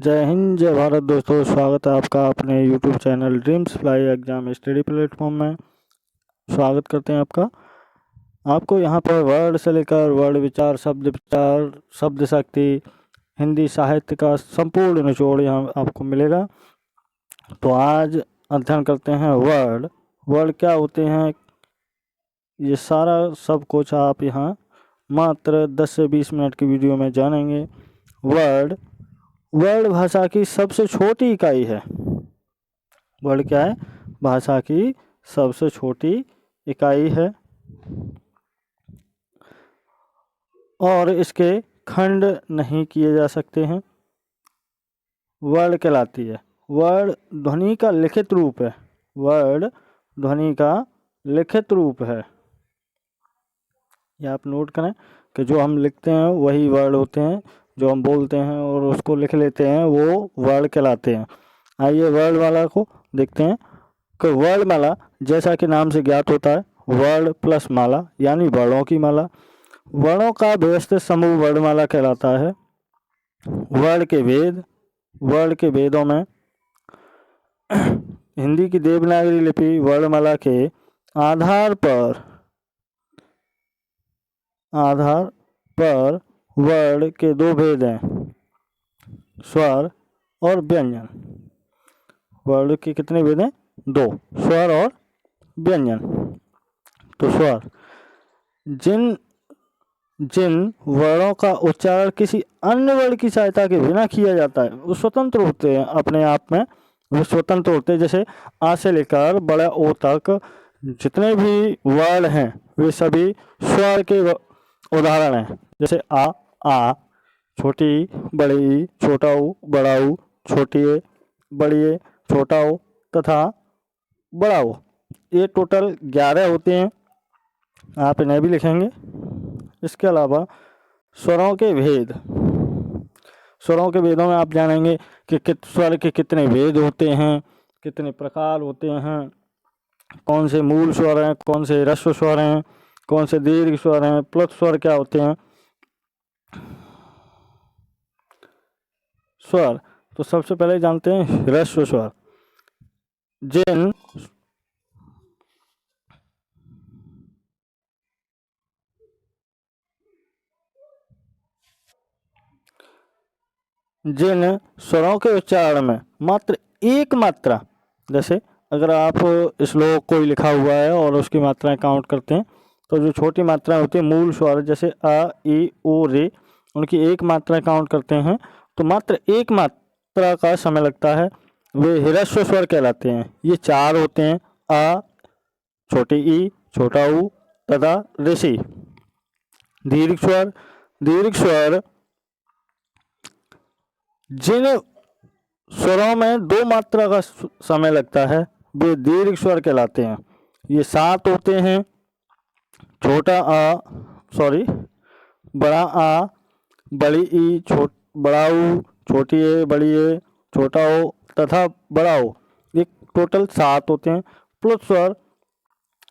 जय हिंद जय भारत दोस्तों, स्वागत है आपका अपने YouTube channel dreams fly exam study platform में। स्वागत करते हैं आपका। आपको यहाँ पर वर्ड से लेकर वर्ड विचार, शब्द शक्ति, हिंदी साहित्य का संपूर्ण निचोड़ यहाँ आपको मिलेगा। तो आज अध्ययन करते हैं वर्ड। वर्ड क्या होते हैं, ये सारा सब कुछ आप यहाँ मात्र 10 से 20 मिनट की वीडियो में जानेंगे। वर्ड भाषा की सबसे छोटी इकाई है। वर्ड क्या है? भाषा की सबसे छोटी इकाई है और इसके खंड नहीं किए जा सकते हैं। वर्ड कहलाती है, वर्ड ध्वनि का लिखित रूप है। वर्ड ध्वनि का लिखित रूप है। ये आप नोट करें कि जो हम लिखते हैं वही वर्ड होते हैं, जो हम बोलते हैं और उसको लिख लेते हैं वो वर्ड कहलाते हैं। आइए वर्ड माला को देखते हैं कि वर्ड माला जैसा कि नाम से ज्ञात होता है, वर्ड प्लस माला यानी वर्णों की माला। वर्णों का व्यवस्थित समूह वर्णमाला कहलाता है। वर्ड के वेदों में हिंदी की देवनागरी लिपि वर्णमाला के आधार पर वर्ड के दो भेद हैं, स्वर और व्यंजन। वर्ड के कितने भेद हैं? दो, स्वर और व्यंजन। तो स्वर, जिन वर्णों का उच्चारण किसी अन्य वर्ण की सहायता के बिना किया जाता है वो स्वतंत्र होते हैं, अपने आप में वो स्वतंत्र होते हैं। जैसे आ से लेकर बड़ा ओ तक जितने भी वर्ड हैं वे सभी स्वर के उदाहरण हैं। जैसे आ, छोटी बड़ी, छोटा ऊ, बड़ा ऊ, छोटी ए, बड़ी ए, छोटा ओ तथा बड़ा ओ। ये टोटल 11 होते हैं, आप इन्हें भी लिखेंगे। इसके अलावा स्वरों के भेदों में आप जानेंगे कि स्वर के कितने भेद होते हैं, कितने प्रकार होते हैं, कौन से मूल स्वर हैं, कौन से ह्रस्व स्वर हैं, कौन से दीर्घ स्वर हैं, प्लुत स्वर क्या होते हैं। स्वर तो सबसे पहले जानते हैं ह्रस्व स्वर। जिन स्वरों के उच्चारण में मात्र एक मात्रा, जैसे अगर आप श्लोक कोई लिखा हुआ है और उसकी मात्राएं काउंट करते हैं तो जो छोटी मात्राएं होती है मूल स्वर, जैसे अ, ई, ओ, रे, उनकी एक मात्रा काउंट करते हैं तो मात्र एक मात्रा का समय लगता है, वे ह्रस्व स्वर कहलाते हैं। ये 4 होते हैं, अ, छोटी ई, छोटा ऊ तथा ऋषि। दीर्घ स्वर जिन स्वरों में 2 मात्रा का समय लगता है वे दीर्घ स्वर कहलाते हैं। ये 7 होते हैं, बड़ा आ, बड़ी ई, बड़ा ऊ, छोटी ए, बड़ी ए, छोटा ओ तथा बड़ा ओ। ये टोटल 7 होते हैं। प्लुत स्वर,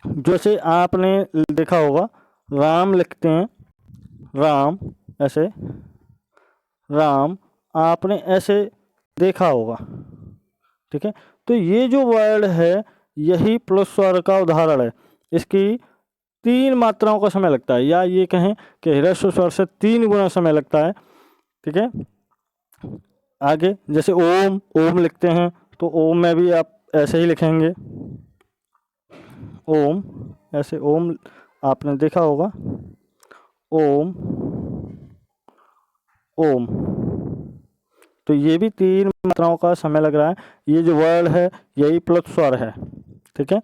जैसे आपने देखा होगा राम लिखते हैं, राम ऐसे, राम आपने ऐसे देखा होगा, ठीक है। तो ये जो वर्ड है यही प्लुत स्वर का उदाहरण है। इसकी 3 मात्राओं का समय लगता है, या ये कहें कि ह्रस्व स्वर से 3 गुना समय लगता है, ठीक है। आगे जैसे ओम लिखते हैं तो ओम में भी आप ऐसे ही लिखेंगे, ओम ऐसे, ओम आपने देखा होगा, ओम। तो ये भी 3 मात्राओं का समय लग रहा है। ये जो वर्ड है यही प्लुत स्वर है, ठीक है।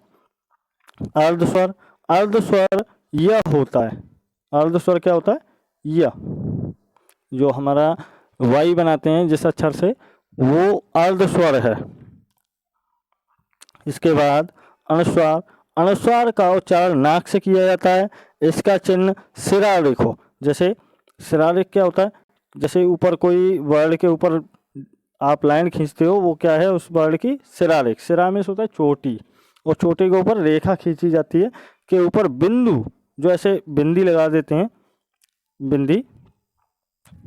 अर्धस्वर यह होता है। अर्धस्वर क्या होता है? यह, जो हमारा वाई बनाते हैं जिस अक्षर से, वो अर्धस्वर है। इसके बाद अनुस्वार का उच्चारण नाक से किया जाता है। इसका चिन्ह शिरारेख हो। जैसे शिरारेख क्या होता है? जैसे ऊपर कोई वर्ड के ऊपर आप लाइन खींचते हो, वो क्या है उस वर्ड की? शिरारेख। शिरा में होता है चोटी, और चोटी के ऊपर रेखा खींची जाती है, के ऊपर बिंदु, जो ऐसे बिंदी लगा देते हैं, बिंदी,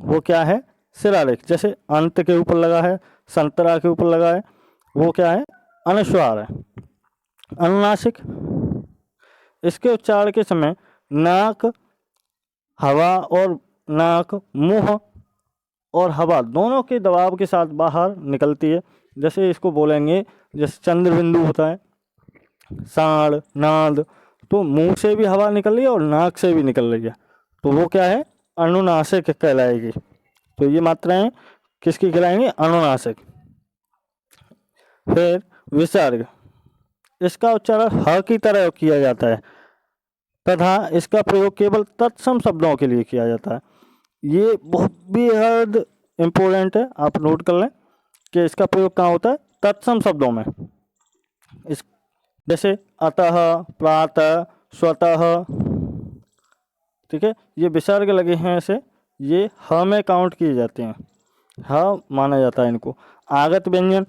वो क्या है? शिलालेख, जैसे अंत के ऊपर लगा है, संतरा के ऊपर लगा है, वो क्या है, अनुस्वार है। अनुनासिक, इसके उच्चारण के समय नाक, हवा और नाक, मुंह और हवा दोनों के दबाव के साथ बाहर निकलती है। जैसे इसको बोलेंगे, जैसे चंद्र बिंदु होता है, साण, नाद, तो मुंह से भी हवा निकल रही है और नाक से भी निकल रही है, तो वो क्या है, अनुनासिक कहलाएगी। तो ये मात्राएं किसकी कहलाएंगी, अनुनासिक। फिर विसर्ग, इसका उच्चारण ह की तरह किया जाता है तथा इसका प्रयोग केवल तत्सम शब्दों के लिए किया जाता है। ये बहुत बेहद इम्पोर्टेंट है, आप नोट कर लें कि इसका प्रयोग कहाँ होता है, तत्सम शब्दों में। इस जैसे अतः, प्रातः, स्वतः, ठीक है, ये विसर्ग लगे हैं ऐसे, ये ह में काउंट किए जाते हैं, ह माना जाता है इनको। आगत व्यंजन,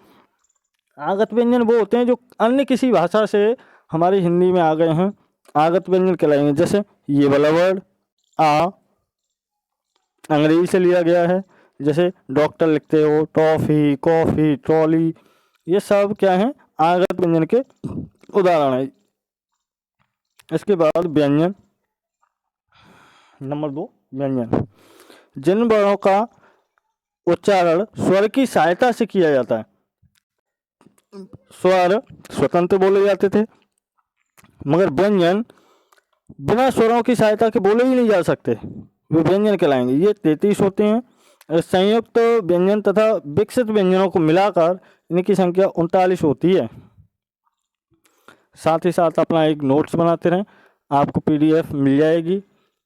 आगत व्यंजन वो होते हैं जो अन्य किसी भाषा से हमारी हिंदी में आ गए हैं, आगत व्यंजन कहलाएंगे। जैसे ये वाला वर्ड आ अंग्रेजी से लिया गया है, जैसे डॉक्टर लिखते हो, टॉफी, कॉफी, ट्रॉली, ये सब क्या है, आगत व्यंजन के उदाहरण है। इसके बाद व्यंजन नंबर 2, व्यंजन, जिन वर्णों का उच्चारण स्वर की सहायता से किया जाता है। स्वर स्वतंत्र बोले जाते थे, मगर व्यंजन बिना स्वरों की सहायता के बोले ही नहीं जा सकते, वे व्यंजन कहलाएंगे। ये 33 होते हैं। संयुक्त व्यंजन तथा विकसित व्यंजनों को मिलाकर इनकी संख्या 39 होती है। साथ ही साथ अपना एक नोट्स बनाते रहें, आपको PDF मिल जाएगी।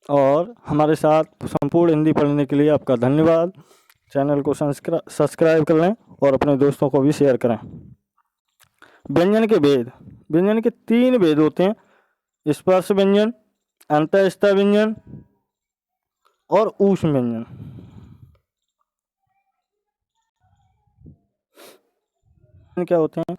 और हमारे साथ संपूर्ण हिंदी पढ़ने के लिए आपका धन्यवाद। चैनल को सब्सक्राइब कर लें और अपने दोस्तों को भी शेयर करें। व्यंजन के भेद, व्यंजन के 3 भेद होते हैं, स्पर्श व्यंजन, अंतःस्थ व्यंजन और ऊष्म व्यंजन। क्या होते हैं,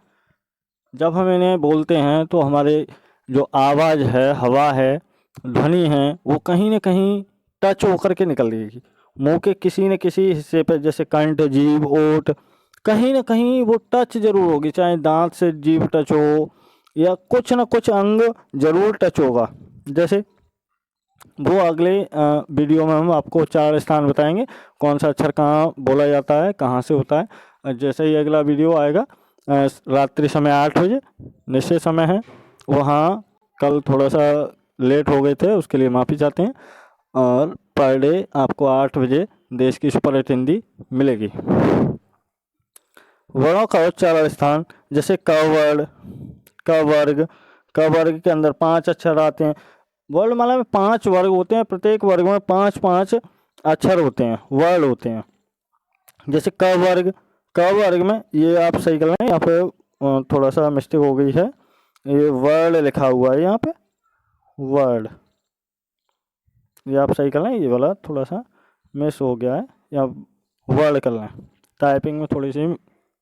जब हम इन्हें बोलते हैं तो हमारे जो आवाज़ है, हवा है, ध्वनि है, वो कहीं ना कहीं टच होकर के निकल रही, मुंह के किसी न किसी हिस्से पर, जैसे कंठ, जीभ, ओठ, कहीं ना कहीं वो टच जरूर होगी, चाहे दांत से जीभ टच हो या कुछ ना कुछ अंग जरूर टच होगा। जैसे वो अगले वीडियो में हम आपको 4 स्थान बताएंगे, कौन सा अक्षर कहाँ बोला जाता है, कहाँ से होता है। जैसे ही अगला वीडियो आएगा रात्रि समय 8 बजे निश्चित समय है, वहाँ कल थोड़ा सा लेट हो गए थे, उसके लिए माफ़ी चाहते हैं। और पर डे आपको 8 बजे देश की सुपर हिट हिंदी मिलेगी। वर्णों का उच्चारण स्थान, जैसे क वर्ण, क वर्ग, क वर्ग के अंदर 5 अक्षर आते हैं। वर्णमाला में 5 वर्ग होते हैं, प्रत्येक वर्ग में 5-5 अक्षर होते हैं, वर्ड होते हैं। जैसे क वर्ग, क वर्ग में ये आप सही कर लें, यहाँ पे थोड़ा सा मिस्टेक हो गई है, ये वर्ड लिखा हुआ है यहाँ पे, वर्ड, ये आप सही कर लें, ये वाला थोड़ा सा मिस हो गया है, या वर्ड कर लें, टाइपिंग में थोड़ी सी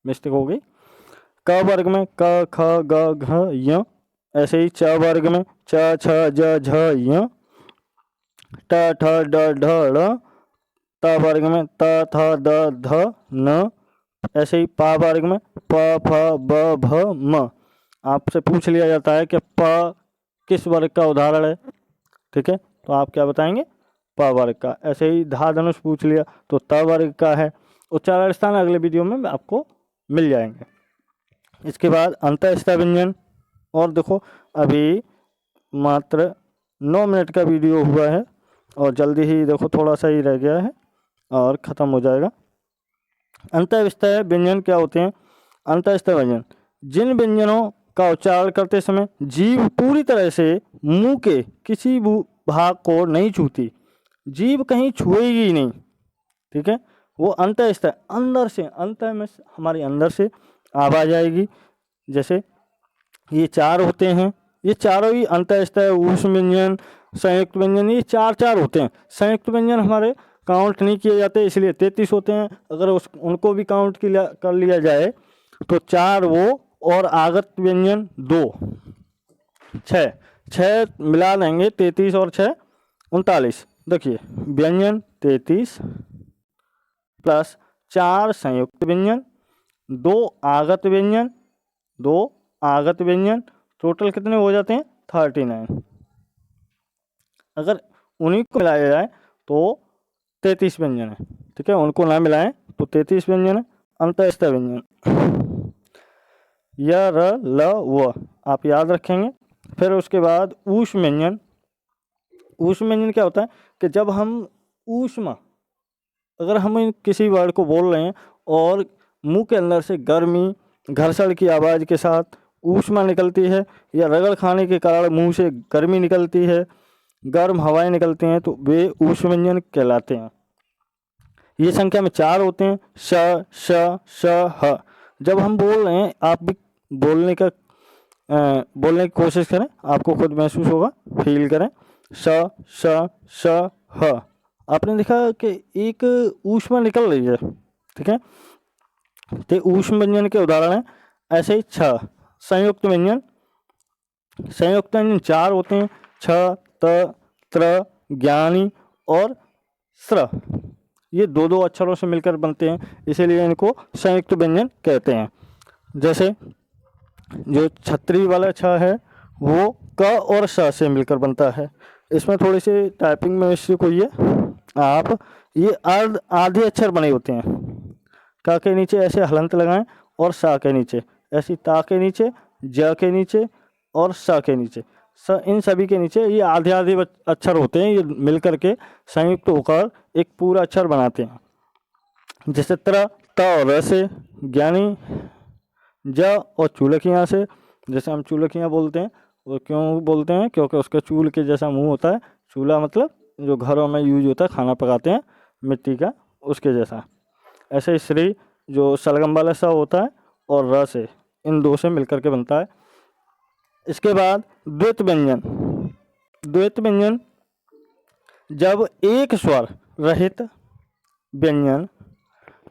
मिस्टेक हो गई। क वर्ग में क, ख, ग, घ, य, ऐसे ही च वर्ग में च, छ, ज, झ, य, ट, ठ, ड, ढ, ड़, त वर्ग में त, थ, द, ध, न, ऐसे ही पा वर्ग में प, फ, ब, भ, म। आपसे पूछ लिया जाता है कि प किस वर्ग का उदाहरण है, ठीक है, तो आप क्या बताएंगे, प वर्ग का। ऐसे ही धा धनुष पूछ लिया तो त वर्ग का है। उच्चारण स्थान अगले वीडियो में आपको मिल जाएंगे। इसके बाद अंतःस्थ व्यंजन, और देखो अभी मात्र 9 मिनट का वीडियो हुआ है और जल्दी ही देखो थोड़ा सा ही रह गया है और ख़त्म हो जाएगा। अंतःस्थ व्यंजन क्या होते हैं, अंतःस्थ व्यंजन जिन व्यंजनों का उच्चारण करते समय जीभ पूरी तरह से मुंह के किसी भाग को नहीं छूती, जीभ कहीं छुएगी ही नहीं, ठीक है, वो अंतःस्थ है, अंदर से, अंत में हमारे अंदर से आवाज आएगी। जैसे ये 4 होते हैं, ये चारों ही अंतःस्थ है, ऊष्म व्यंजन, संयुक्त व्यंजन, ये 4 होते हैं। संयुक्त व्यंजन हमारे काउंट नहीं किए जाते, इसलिए 33 होते हैं। अगर उनको भी काउंट कर लिया जाए तो 4 वो, और आगत व्यंजन 2, 6 मिला लेंगे, 33 और 6 39। देखिए व्यंजन 33 प्लस 4 संयुक्त व्यंजन, 2 आगत व्यंजन, टोटल कितने हो जाते हैं 39। अगर उन्हीं को मिलाया जाए तो 33 व्यंजन है। ठीक है, उनको ना मिलाएं तो 33 व्यंजन है। अंतःस्थ व्यंजन य र ल व आप याद रखेंगे। फिर उसके बाद ऊष्म व्यंजन। ऊष्म व्यंजन क्या होता है कि जब हम ऊष्मा, अगर हम किसी वर्ड को बोल रहे हैं और मुंह के अंदर से गर्मी, घर्षण की आवाज़ के साथ ऊष्मा निकलती है, या रगड़ खाने के कारण मुंह से गर्मी निकलती है, गर्म हवाएं निकलती हैं, तो वे ऊष्म व्यंजन कहलाते हैं। ये संख्या में 4 होते हैं, श श श ह। जब हम बोल रहे हैं, आप भी बोलने की कोशिश करें, आपको खुद महसूस होगा, फील करें। श श श ह। आपने देखा कि एक ऊष्मा निकल रही है। ठीक है, तो ऊष्म व्यंजन के उदाहरण हैं। ऐसे ही छ संयुक्त व्यंजन। संयुक्त व्यंजन 4 होते हैं, छ त त्र ज्ञानी और स्र। ये 2 अक्षरों से मिलकर बनते हैं, इसीलिए इनको संयुक्त व्यंजन कहते हैं। जैसे जो छतरी वाला छ है वो क और श से मिलकर बनता है। इसमें थोड़ी सी टाइपिंग में मिस्टेक हुई है। आप ये अर्ध आधे अक्षर बने होते हैं। क के नीचे ऐसे हलंत लगाएं और सा के नीचे ऐसी, ता के नीचे, ज के नीचे और स के नीचे, इन सभी के नीचे ये आधे आधे अक्षर होते हैं। ये मिलकर के संयुक्त होकर एक पूरा अक्षर बनाते हैं। जैसे त्र त और र से ज्ञानी, ज और चूलकियाँ से, जैसे हम चूलकियाँ बोलते हैं, वो क्यों बोलते हैं, क्योंकि उसका चूल के जैसा मुंह होता है। चूल्हा मतलब जो घरों में यूज होता है, खाना पकाते हैं मिट्टी का, उसके जैसा। ऐसे ही श्री जो सलगम वाला सा होता है और र से, इन 2 से मिलकर के बनता है। इसके बाद द्वैत व्यंजन। द्वैत व्यंजन जब एक स्वर रहित व्यंजन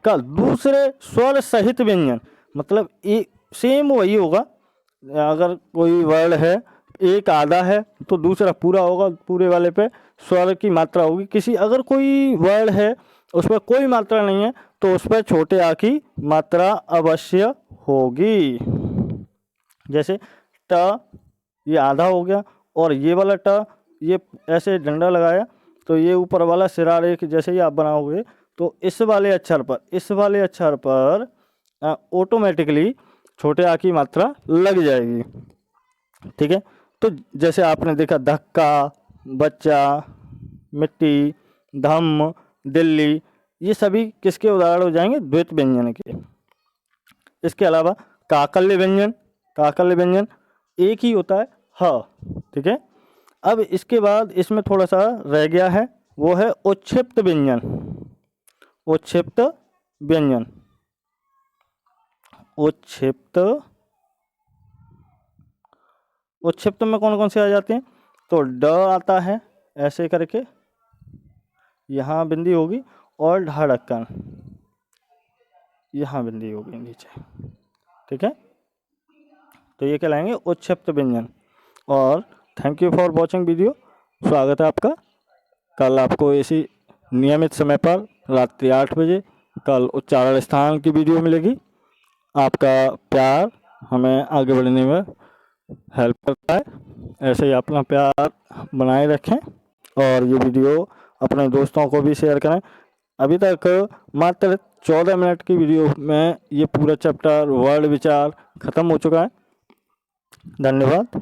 का दूसरे स्वर सहित व्यंजन, मतलब एक सेम वही होगा। अगर कोई वर्ड है, एक आधा है तो दूसरा पूरा होगा, पूरे वाले पे स्वर की मात्रा होगी। किसी अगर कोई वर्ड है उस पर कोई मात्रा नहीं है तो उस पर छोटे आ की मात्रा अवश्य होगी। जैसे ट ये आधा हो गया, और ये वाला ट ये ऐसे डंडा लगाया तो ये ऊपर वाला सिरा रेख जैसे ही आप बनाओगे तो इस वाले अक्षर पर ऑटोमेटिकली छोटे आ की मात्रा लग जाएगी। ठीक है, तो जैसे आपने देखा धक्का, बच्चा, मिट्टी, धम्म, दिल्ली, ये सभी किसके उदाहरण हो जाएंगे, द्वैत व्यंजन के। इसके अलावा काकल्य व्यंजन एक ही होता है, ह। ठीक है, अब इसके बाद इसमें थोड़ा सा रह गया है, वो है उच्छिप्त व्यंजन। उच्छिप्त व्यंजन, उच्छिप्त में कौन कौन से आ जाते हैं, तो ड आता है ऐसे करके, यहाँ बिंदी होगी, और ढड़क्कन यहाँ बिंदी होगी नीचे। ठीक है, तो ये कहलाएंगे उच्छिप्त व्यंजन। और thank you for watching video. स्वागत है आपका। कल आपको इसी नियमित समय पर रात्रि 8 बजे कल उच्चारण स्थान की वीडियो मिलेगी। आपका प्यार हमें आगे बढ़ने में हेल्प करता है। ऐसे ही अपना प्यार बनाए रखें और ये वीडियो अपने दोस्तों को भी शेयर करें। अभी तक मात्र 14 मिनट की वीडियो में ये पूरा चैप्टर वर्ड विचार ख़त्म हो चुका है। धन्यवाद।